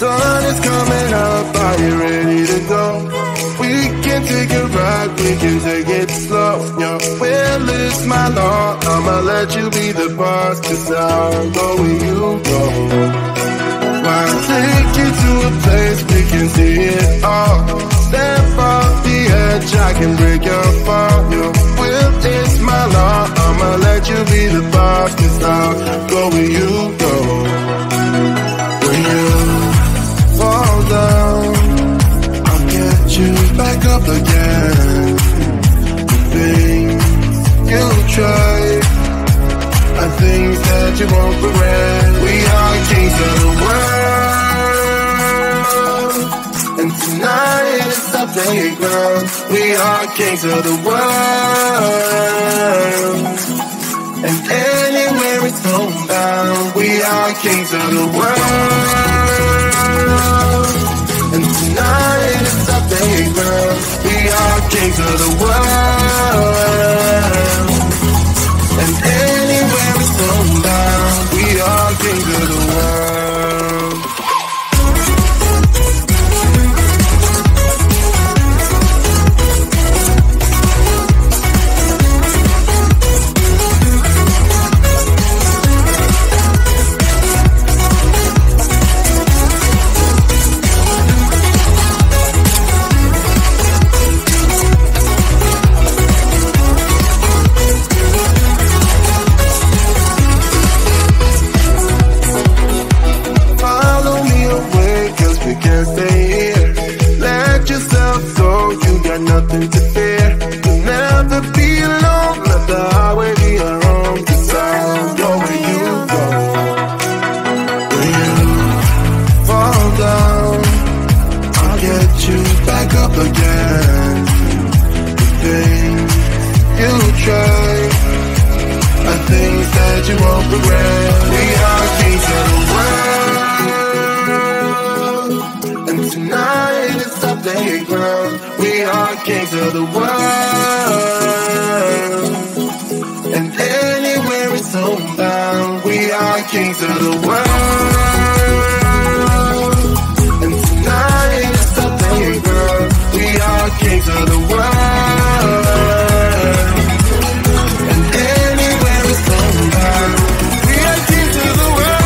sun is coming up, are you ready to go? We can take a ride, we can take it slow. Your will is my law, I'ma let you be the boss, 'cause I'll go where you go. I'll take you to a place we can see it all. Step off the edge, I can break your fall. Your will is my law, I'ma let you be the boss, 'cause I'll go where you go. When you fall down, I'll get you back up again. The things you try are things that you won't regret. We are kings of the world, and tonight is our playground. We are kings of the world, and anywhere it's homebound. We are kings of the world, and tonight is our playground. We are kings of the world, and anywhere it's homebound. We are kings of the world. Nothing to fear. You'll never be alone. Let the highway be your home, 'cause I'll go where you go. When you fall down, I'll get you back up again. The things you try are things that you won't regret. We are kings of the world, and tonight is our playground. We are kings of the world, and anywhere it's homebound. We are kings of the world, and tonight is our playground. We are kings of the world, and anywhere it's homebound. We are kings of the world.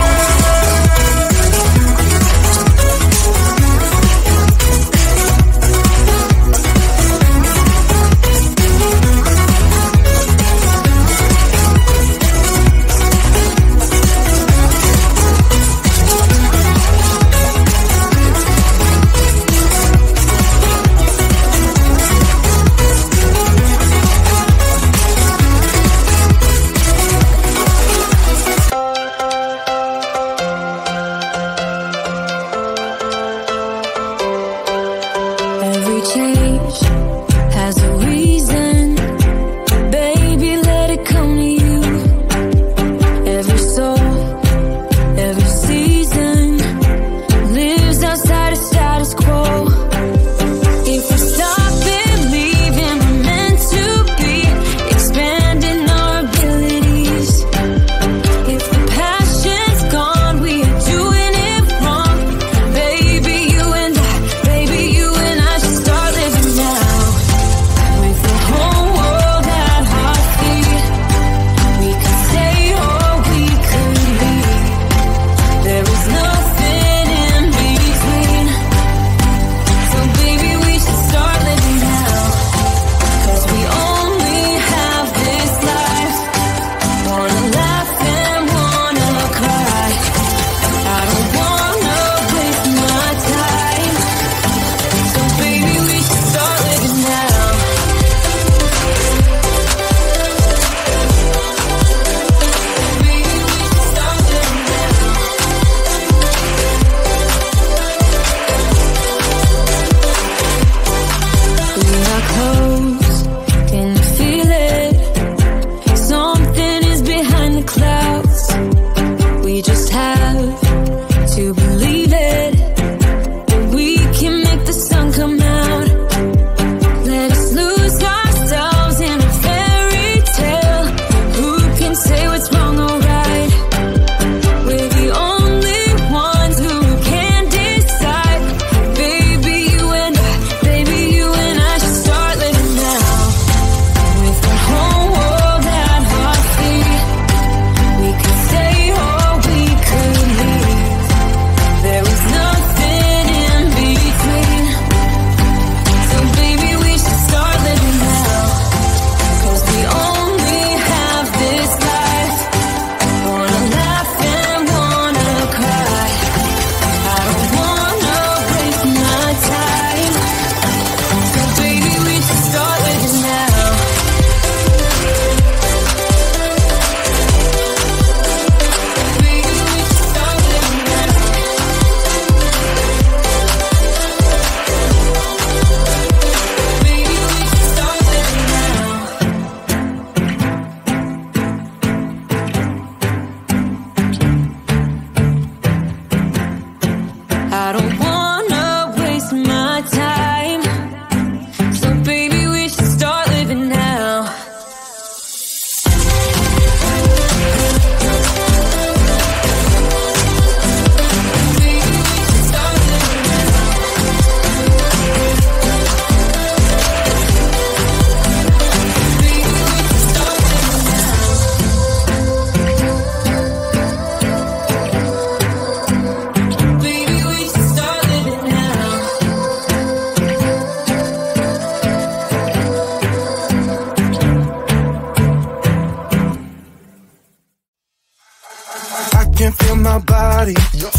my body,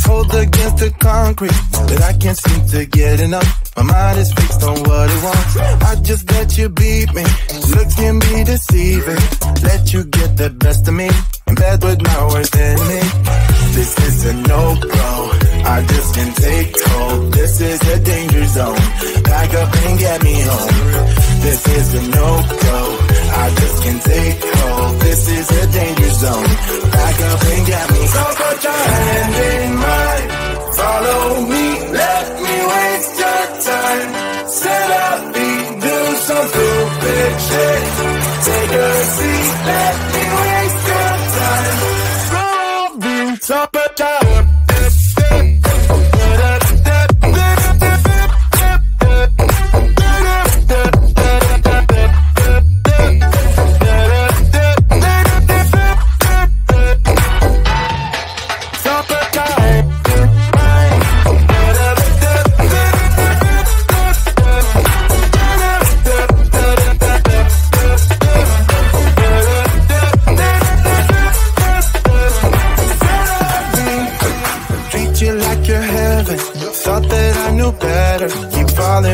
hold against the concrete, but I can't seem to get enough. My mind is fixed on what it wants. I just let you beat me, looks can be deceiving. Let you get the best of me, in bed with my worst enemy. This is a no-go, I just can't take hold. This is a danger zone, back up and get me home. This is a no-go, I just can't take hold. This is a danger zone, back up and get me. So put your hand in mine, follow me, let me waste your time. Set up me, do some stupid shit. Take a seat, let me waste your time. So put your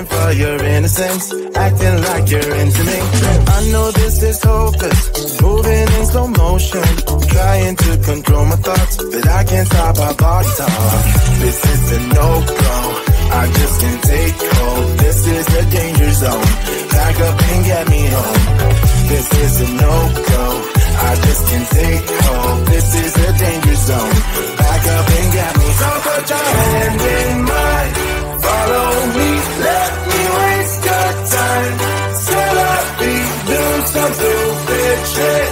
for your innocence, acting like you're into me. I know this is hopeless, moving in slow motion, trying to control my thoughts, but I can't stop our body talk. This is a no-go, I just can't take hold. This is a danger zone, back up and get me home. This is a no-go, I just can't take hold. This is a danger zone, back up and get me. So put your hand in mine, follow me, let me waste your time. Set up me, do some stupid shit.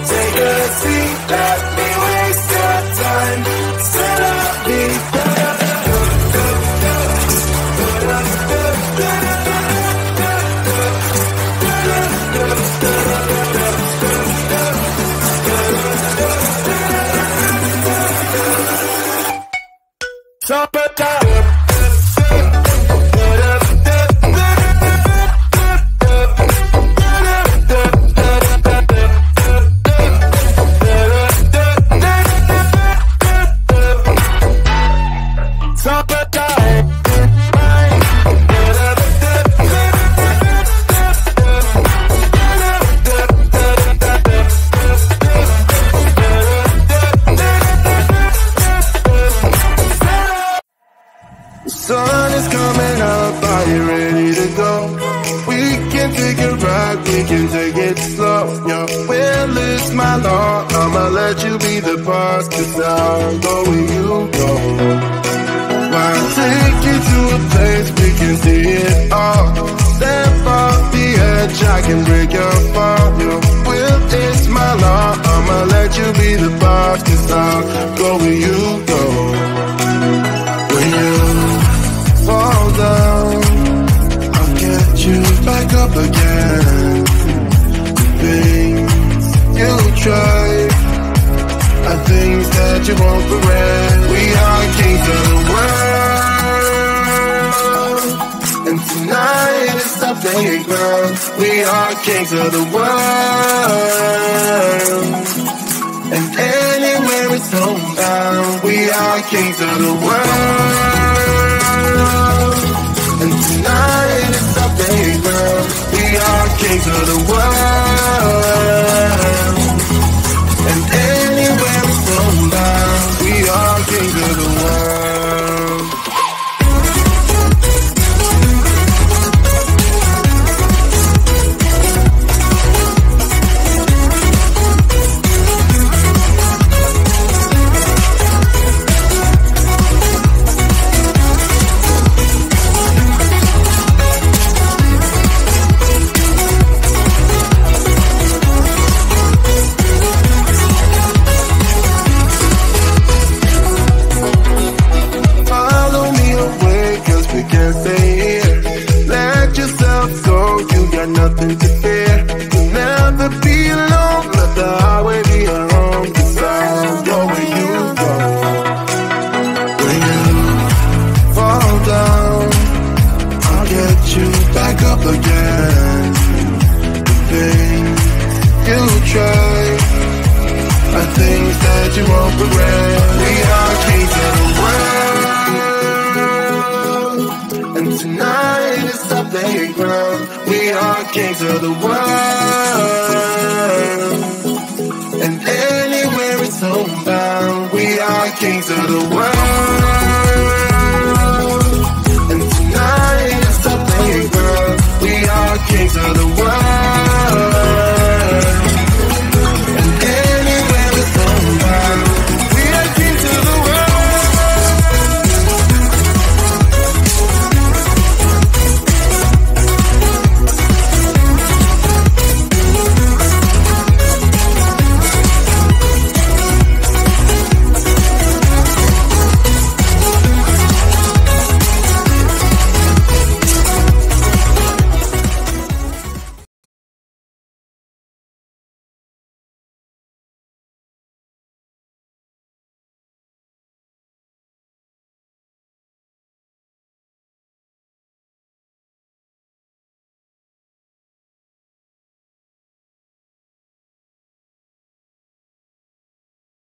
Take a seat, let me waste your time. Set up me. Top it down. Sun is coming up, are you ready to go? We can take it right, we can take it slow. Your will is my law, I'ma let you be the boss, 'cause I'll go where you go. I'll take you to a place we can see it all. Step off the edge, I can break your fall. Your will is my law, I'ma let you be the boss, 'cause I'll go where you go. When you fall down, I'll get you back up again. The things you try are things that you won't regret. We are kings of the world, and tonight is the playground. We are kings of the world, and anywhere it's homebound. We are kings of the world, and tonight is the playground. We are kings of the world, and anywhere it's homebound. We are kings of the world. Nothing to fear, you'll never be alone. Let the highway be your home, 'cause I'll go where you go. When you fall down, I'll get you back up again. The things you try are things that you won't regret. We are kings of the world. And anywhere it's homebound, we are kings of the world. And tonight is the playground, we are kings of the world.